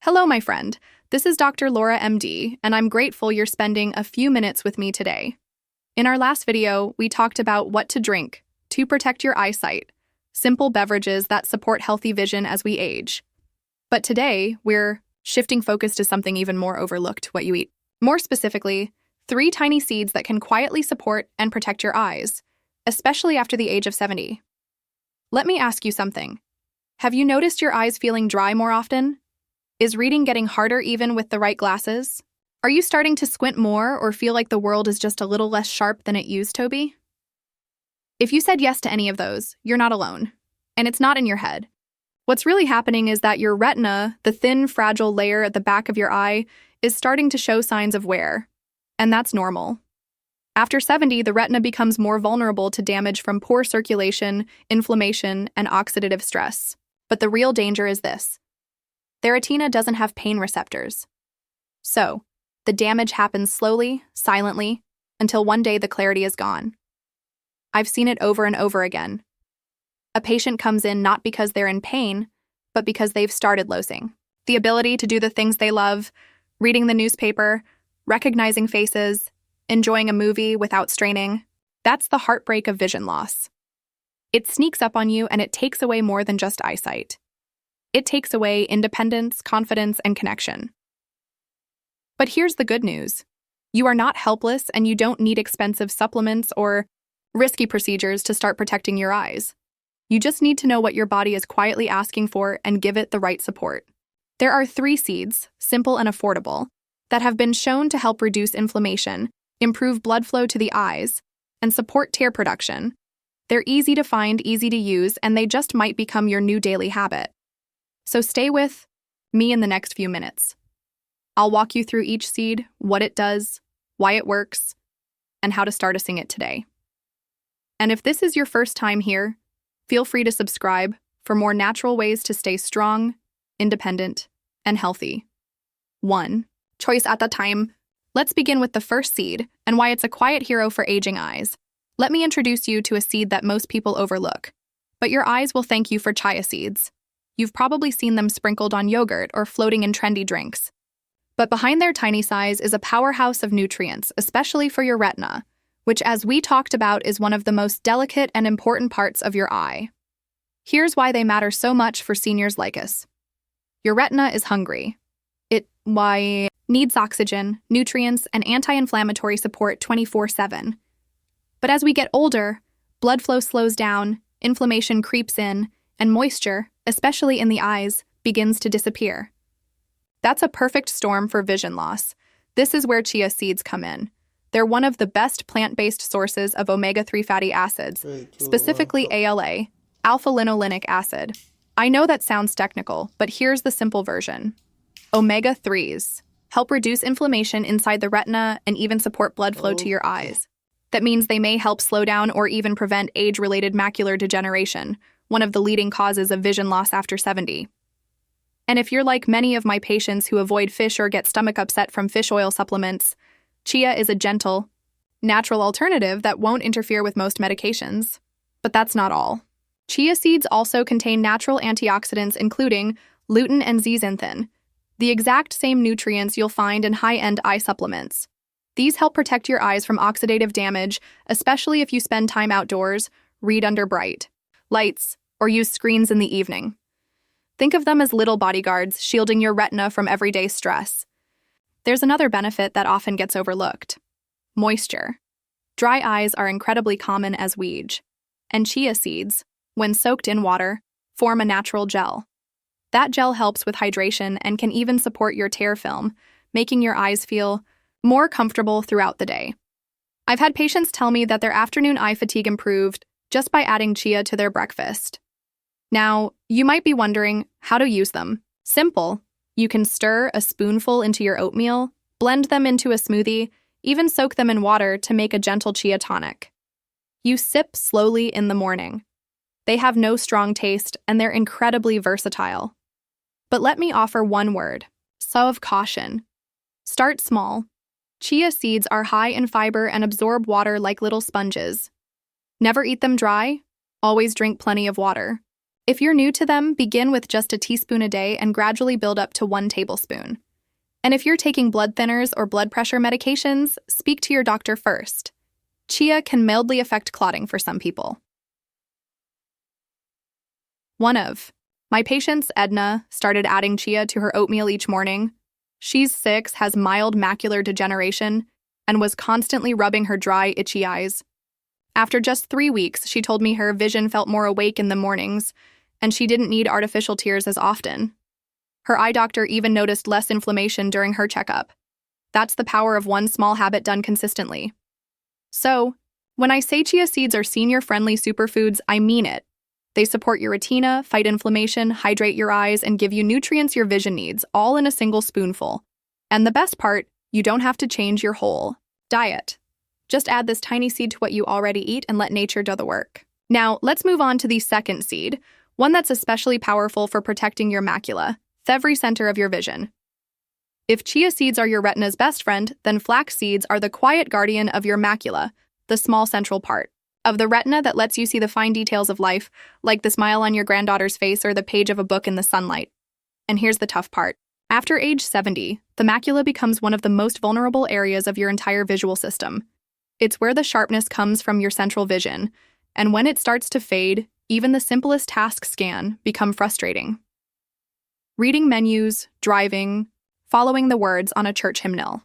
Hello, my friend. This is Dr. Laura, MD, and I'm grateful you're spending a few minutes with me today. In our last video, we talked about what to drink to protect your eyesight, simple beverages that support healthy vision as we age. But today, we're shifting focus to something even more overlooked: what you eat. More specifically, 3 tiny seeds that can quietly support and protect your eyes, especially after the age of 70. Let me ask you something. Have you noticed your eyes feeling dry more often? Is reading getting harder even with the right glasses? Are you starting to squint more or feel like the world is just a little less sharp than it used to be? If you said yes to any of those, you're not alone. And it's not in your head. What's really happening is that your retina, the thin, fragile layer at the back of your eye, is starting to show signs of wear. And that's normal. After 70, the retina becomes more vulnerable to damage from poor circulation, inflammation, and oxidative stress. But the real danger is this: the retina doesn't have pain receptors. So, the damage happens slowly, silently, until one day the clarity is gone. I've seen it over and over again. A patient comes in not because they're in pain, but because they've started losing the ability to do the things they love: reading the newspaper, recognizing faces, enjoying a movie without straining. That's the heartbreak of vision loss. It sneaks up on you, and it takes away more than just eyesight. It takes away independence, confidence, and connection. But here's the good news. You are not helpless, and you don't need expensive supplements or risky procedures to start protecting your eyes. You just need to know what your body is quietly asking for and give it the right support. There are 3 seeds, simple and affordable, that have been shown to help reduce inflammation, improve blood flow to the eyes, and support tear production. They're easy to find, easy to use, and they just might become your new daily habit. So stay with me in the next few minutes. I'll walk you through each seed, what it does, why it works, and how to start using it today. And if this is your first time here, feel free to subscribe for more natural ways to stay strong, independent, and healthy. 1 choice at a time. Let's begin with the first seed and why it's a quiet hero for aging eyes. Let me introduce you to a seed that most people overlook, but your eyes will thank you for: chia seeds. You've probably seen them sprinkled on yogurt or floating in trendy drinks. But behind their tiny size is a powerhouse of nutrients, especially for your retina, which, as we talked about, is one of the most delicate and important parts of your eye. Here's why they matter so much for seniors like us. Your retina is hungry. It needs oxygen, nutrients, and anti-inflammatory support 24/7. But as we get older, blood flow slows down, inflammation creeps in, and moisture, especially in the eyes, begins to disappear. That's a perfect storm for vision loss. This is where chia seeds come in. They're one of the best plant-based sources of omega-3 fatty acids, specifically ALA, alpha-linolenic acid. I know that sounds technical, but here's the simple version. Omega-3s help reduce inflammation inside the retina and even support blood flow to your eyes. That means they may help slow down or even prevent age-related macular degeneration, one of the leading causes of vision loss after 70. And if you're like many of my patients who avoid fish or get stomach upset from fish oil supplements, chia is a gentle, natural alternative that won't interfere with most medications. But that's not all. Chia seeds also contain natural antioxidants including lutein and zeaxanthin, the exact same nutrients you'll find in high-end eye supplements. These help protect your eyes from oxidative damage, especially if you spend time outdoors, read under bright lights, or use screens in the evening. Think of them as little bodyguards shielding your retina from everyday stress. There's another benefit that often gets overlooked: moisture. Dry eyes are incredibly common as we age, and chia seeds, when soaked in water, form a natural gel. That gel helps with hydration and can even support your tear film, making your eyes feel more comfortable throughout the day. I've had patients tell me that their afternoon eye fatigue improved just by adding chia to their breakfast. Now, you might be wondering how to use them. Simple. You can stir a spoonful into your oatmeal, blend them into a smoothie, even soak them in water to make a gentle chia tonic. You sip slowly in the morning. They have no strong taste, and they're incredibly versatile. But let me offer one word: of caution. Start small. Chia seeds are high in fiber and absorb water like little sponges. Never eat them dry. Always drink plenty of water. If you're new to them, begin with just a teaspoon a day and gradually build up to 1 tablespoon. And if you're taking blood thinners or blood pressure medications, speak to your doctor first. Chia can mildly affect clotting for some people. One of my patients, Edna, started adding chia to her oatmeal each morning. She's 6, has mild macular degeneration, and was constantly rubbing her dry, itchy eyes. After just 3 weeks, she told me her vision felt more awake in the mornings, and she didn't need artificial tears as often. Her eye doctor even noticed less inflammation during her checkup. That's the power of one small habit done consistently. So, when I say chia seeds are senior-friendly superfoods, I mean it. They support your retina, fight inflammation, hydrate your eyes, and give you nutrients your vision needs, all in a single spoonful. And the best part, you don't have to change your whole diet. Just add this tiny seed to what you already eat and let nature do the work. Now, let's move on to the second seed, one that's especially powerful for protecting your macula, every center of your vision. If chia seeds are your retina's best friend, then flax seeds are the quiet guardian of your macula, the small central part of the retina that lets you see the fine details of life, like the smile on your granddaughter's face or the page of a book in the sunlight. And here's the tough part. After age 70, the macula becomes one of the most vulnerable areas of your entire visual system. It's where the sharpness comes from your central vision, and when it starts to fade, even the simplest tasks can become frustrating. Reading menus, driving, following the words on a church hymnal.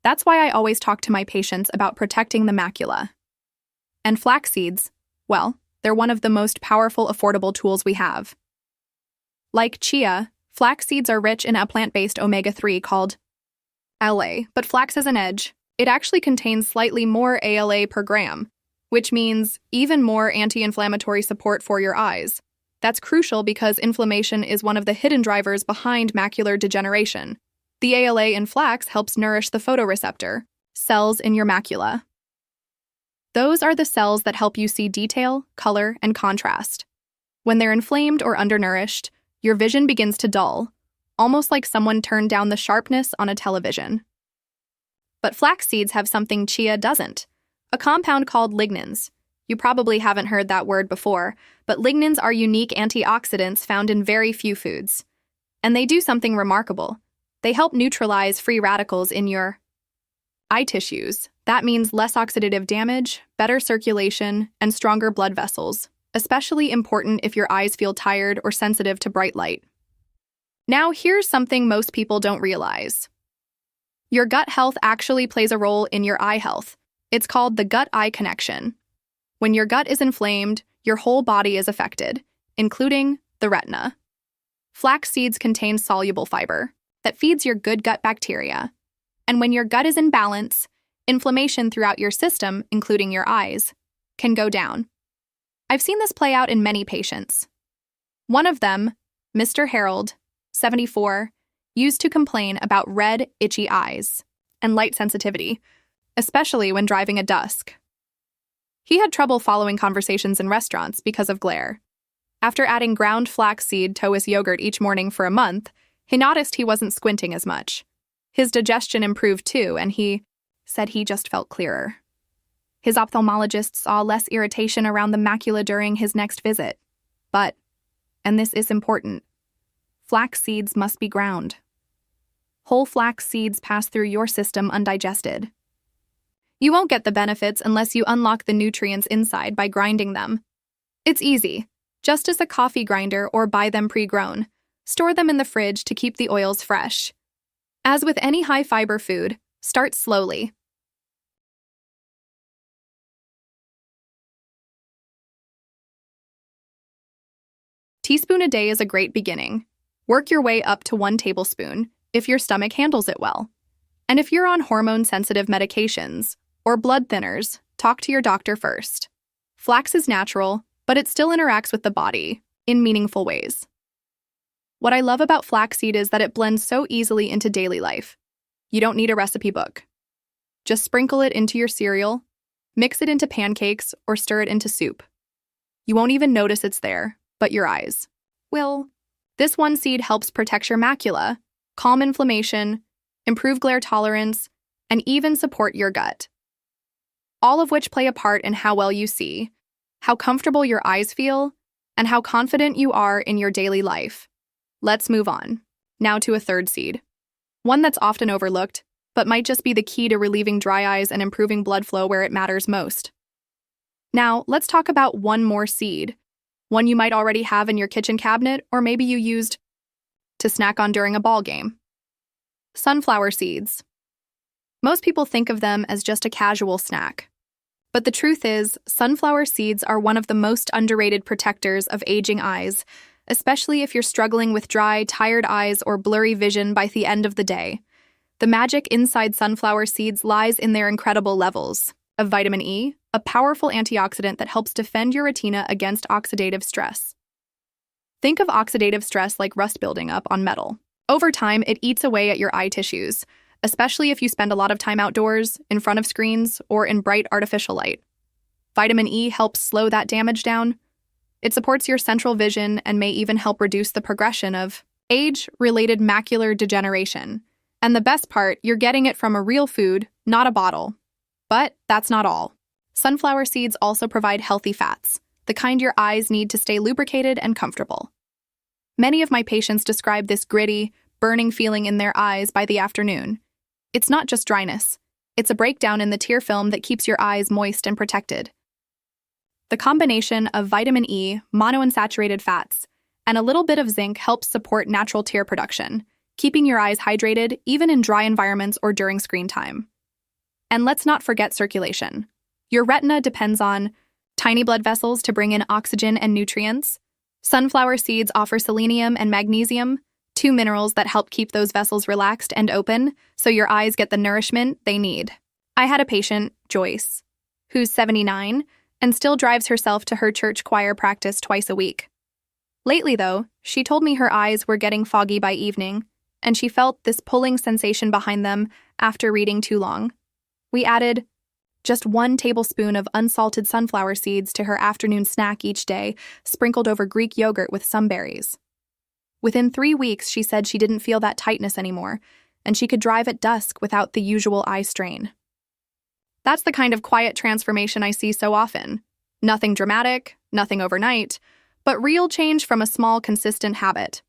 That's why I always talk to my patients about protecting the macula. And flax seeds, well, they're one of the most powerful, affordable tools we have. Like chia, flax seeds are rich in a plant-based omega-3 called ALA, but flax has an edge. It actually contains slightly more ALA per gram, which means even more anti-inflammatory support for your eyes. That's crucial because inflammation is one of the hidden drivers behind macular degeneration. The ALA in flax helps nourish the photoreceptor cells in your macula. Those are the cells that help you see detail, color, and contrast. When they're inflamed or undernourished, your vision begins to dull, almost like someone turned down the sharpness on a television. But flax seeds have something chia doesn't, a compound called lignans. You probably haven't heard that word before, but lignans are unique antioxidants found in very few foods. And they do something remarkable. They help neutralize free radicals in your eye tissues. That means less oxidative damage, better circulation, and stronger blood vessels, especially important if your eyes feel tired or sensitive to bright light. Now, here's something most people don't realize. Your gut health actually plays a role in your eye health. It's called the gut-eye connection. When your gut is inflamed, your whole body is affected, including the retina. Flax seeds contain soluble fiber that feeds your good gut bacteria. And when your gut is in balance, inflammation throughout your system, including your eyes, can go down. I've seen this play out in many patients. One of them, Mr. Harold, 74, used to complain about red, itchy eyes and light sensitivity, especially when driving at dusk. He had trouble following conversations in restaurants because of glare. After adding ground flaxseed to his yogurt each morning for a month, he noticed he wasn't squinting as much. His digestion improved too, and he said he just felt clearer. His ophthalmologist saw less irritation around the macula during his next visit. But, and this is important, flax seeds must be ground. Whole flax seeds pass through your system undigested. You won't get the benefits unless you unlock the nutrients inside by grinding them. It's easy. Just as a coffee grinder or buy them pre-grown. Store them in the fridge to keep the oils fresh. As with any high-fiber food, start slowly. Teaspoon a day is a great beginning. Work your way up to 1 tablespoon if your stomach handles it well. And if you're on hormone-sensitive medications or blood thinners, talk to your doctor first. Flax is natural, but it still interacts with the body in meaningful ways. What I love about flaxseed is that it blends so easily into daily life. You don't need a recipe book. Just sprinkle it into your cereal, mix it into pancakes, or stir it into soup. You won't even notice it's there, but your eyes will. This one seed helps protect your macula, calm inflammation, improve glare tolerance, and even support your gut. All of which play a part in how well you see, how comfortable your eyes feel, and how confident you are in your daily life. Let's move on. Now to a third seed. One that's often overlooked, but might just be the key to relieving dry eyes and improving blood flow where it matters most. Now, let's talk about one more seed. One you might already have in your kitchen cabinet, or maybe you used to snack on during a ball game. Sunflower seeds. Most people think of them as just a casual snack. But the truth is, sunflower seeds are one of the most underrated protectors of aging eyes, especially if you're struggling with dry, tired eyes or blurry vision by the end of the day. The magic inside sunflower seeds lies in their incredible levels of vitamin E, a powerful antioxidant that helps defend your retina against oxidative stress. Think of oxidative stress like rust building up on metal. Over time, it eats away at your eye tissues, especially if you spend a lot of time outdoors, in front of screens, or in bright artificial light. Vitamin E helps slow that damage down. It supports your central vision and may even help reduce the progression of age-related macular degeneration. And the best part, you're getting it from a real food, not a bottle. But that's not all. Sunflower seeds also provide healthy fats, the kind your eyes need to stay lubricated and comfortable. Many of my patients describe this gritty, burning feeling in their eyes by the afternoon. It's not just dryness. It's a breakdown in the tear film that keeps your eyes moist and protected. The combination of vitamin E, monounsaturated fats, and a little bit of zinc helps support natural tear production, keeping your eyes hydrated even in dry environments or during screen time. And let's not forget circulation. Your retina depends on tiny blood vessels to bring in oxygen and nutrients. Sunflower seeds offer selenium and magnesium, two minerals that help keep those vessels relaxed and open so your eyes get the nourishment they need. I had a patient, Joyce, who's 79 and still drives herself to her church choir practice twice a week. Lately, though, she told me her eyes were getting foggy by evening, and she felt this pulling sensation behind them after reading too long. We added just 1 tablespoon of unsalted sunflower seeds to her afternoon snack each day, sprinkled over Greek yogurt with some berries. Within 3 weeks, she said she didn't feel that tightness anymore, and she could drive at dusk without the usual eye strain. That's the kind of quiet transformation I see so often. Nothing dramatic, nothing overnight, but real change from a small, consistent habit.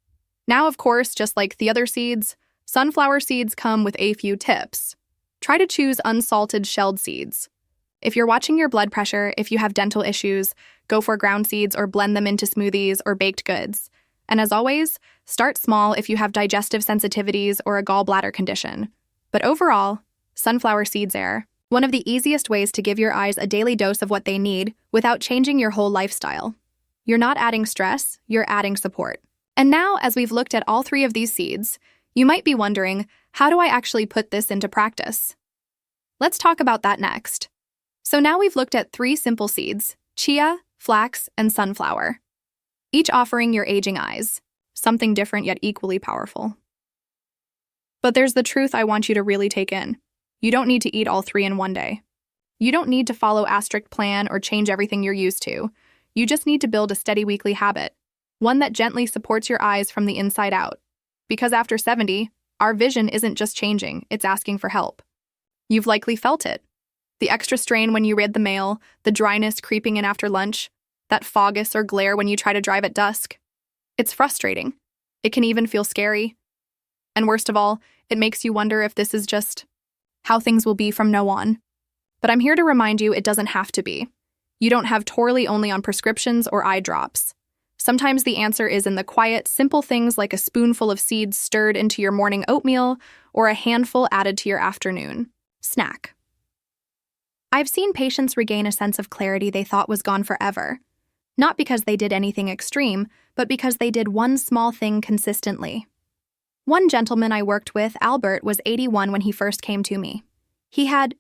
Now, of course, just like the other seeds, sunflower seeds come with a few tips. Try to choose unsalted shelled seeds. If you're watching your blood pressure, if you have dental issues, go for ground seeds or blend them into smoothies or baked goods. And as always, start small if you have digestive sensitivities or a gallbladder condition. But overall, sunflower seeds are one of the easiest ways to give your eyes a daily dose of what they need without changing your whole lifestyle. You're not adding stress, you're adding support. And now, as we've looked at all 3 of these seeds, you might be wondering, how do I actually put this into practice? Let's talk about that next. So now we've looked at 3 simple seeds: chia, flax, and sunflower, each offering your aging eyes something different yet equally powerful. But there's the truth I want you to really take in. You don't need to eat all 3 in one day. You don't need to follow a strict plan or change everything you're used to. You just need to build a steady weekly habit, one that gently supports your eyes from the inside out. Because after 70, our vision isn't just changing, it's asking for help. You've likely felt it. The extra strain when you read the mail, the dryness creeping in after lunch, that fogginess or glare when you try to drive at dusk. It's frustrating. It can even feel scary. And worst of all, it makes you wonder if this is just how things will be from now on. But I'm here to remind you it doesn't have to be. You don't have to rely only on prescriptions or eye drops. Sometimes the answer is in the quiet, simple things like a spoonful of seeds stirred into your morning oatmeal or a handful added to your afternoon snack. I've seen patients regain a sense of clarity they thought was gone forever, not because they did anything extreme, but because they did one small thing consistently. One gentleman I worked with, Albert, was 81 when he first came to me. He had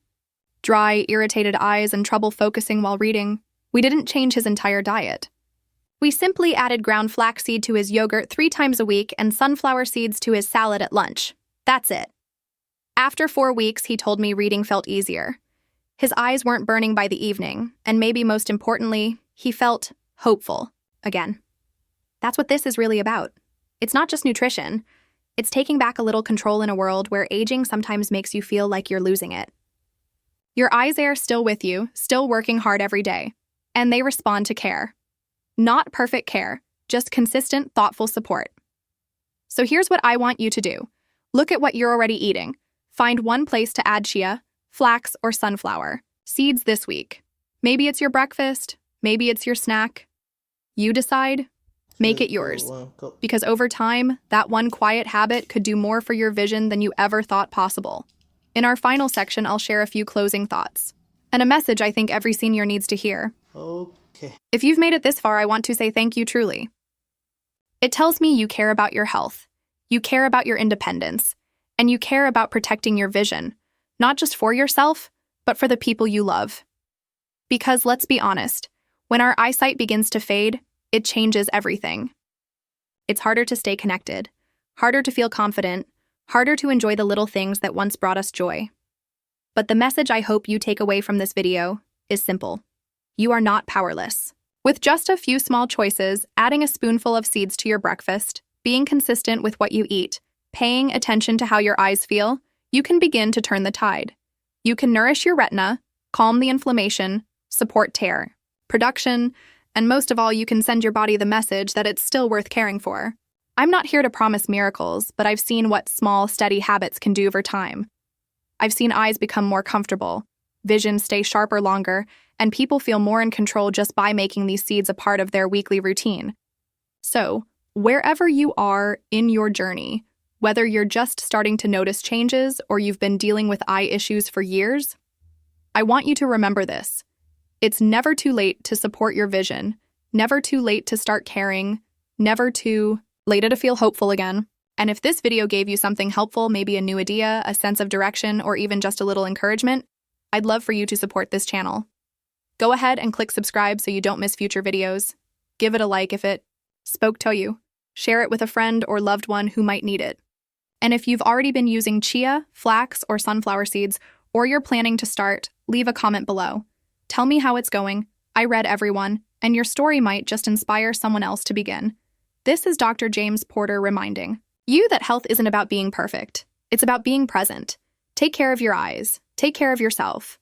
dry, irritated eyes and trouble focusing while reading. We didn't change his entire diet. We simply added ground flaxseed to his yogurt 3 times a week and sunflower seeds to his salad at lunch. That's it. After 4 weeks, he told me reading felt easier. His eyes weren't burning by the evening, and maybe most importantly, he felt hopeful again. That's what this is really about. It's not just nutrition. It's taking back a little control in a world where aging sometimes makes you feel like you're losing it. Your eyes are still with you, still working hard every day, and they respond to care. Not perfect care, just consistent, thoughtful support. So here's what I want you to do. Look at what you're already eating. Find one place to add chia, flax, or sunflower seeds this week. Maybe it's your breakfast, maybe it's your snack. You decide, make it yours. Because over time, that one quiet habit could do more for your vision than you ever thought possible. In our final section, I'll share a few closing thoughts and a message I think every senior needs to hear. Okay. If you've made it this far, I want to say thank you truly. It tells me you care about your health, you care about your independence, and you care about protecting your vision, not just for yourself, but for the people you love. Because let's be honest, when our eyesight begins to fade, it changes everything. It's harder to stay connected, harder to feel confident, harder to enjoy the little things that once brought us joy. But the message I hope you take away from this video is simple. You are not powerless. With just a few small choices, adding a spoonful of seeds to your breakfast, being consistent with what you eat, paying attention to how your eyes feel, you can begin to turn the tide. You can nourish your retina, calm the inflammation, support tear, production, and most of all, you can send your body the message that it's still worth caring for. I'm not here to promise miracles, but I've seen what small, steady habits can do over time. I've seen eyes become more comfortable, vision stay sharper longer, and people feel more in control just by making these seeds a part of their weekly routine. So, wherever you are in your journey, whether you're just starting to notice changes or you've been dealing with eye issues for years, I want you to remember this. It's never too late to support your vision, never too late to start caring, never too late to feel hopeful again. And if this video gave you something helpful, maybe a new idea, a sense of direction, or even just a little encouragement, I'd love for you to support this channel. Go ahead and click subscribe so you don't miss future videos. Give it a like if it spoke to you. Share it with a friend or loved one who might need it. And if you've already been using chia, flax, or sunflower seeds, or you're planning to start, leave a comment below. Tell me how it's going. I read everyone, and your story might just inspire someone else to begin. This is Dr. James Porter reminding you that health isn't about being perfect. It's about being present. Take care of your eyes. Take care of yourself.